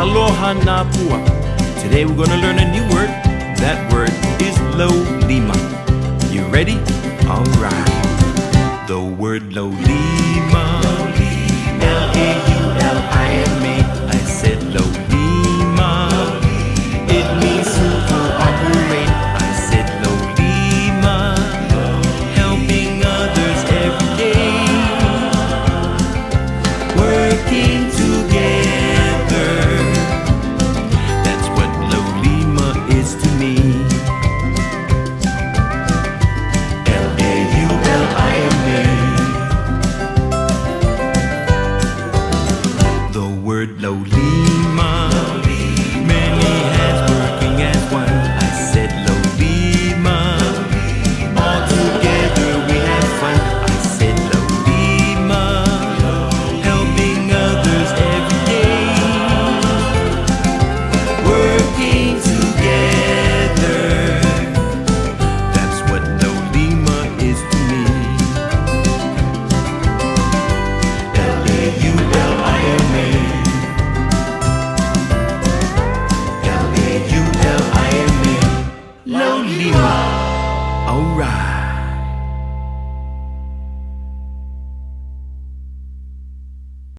Aloha na pua. Today we're gonna learn a new word. That word is Laulima. You ready? Alright. The word Laulima. Laulima. I said Laulima. It means to cooperate. I said Laulima. Helping others every day. Working together. That's what Laulima is to me. Laulima. The word Laulima. Many hands working as one. I said Laulima. All together we have fun. I said Laulima. Helping others every day. Working together. That's what Laulima is to me. Laulima. Laulima.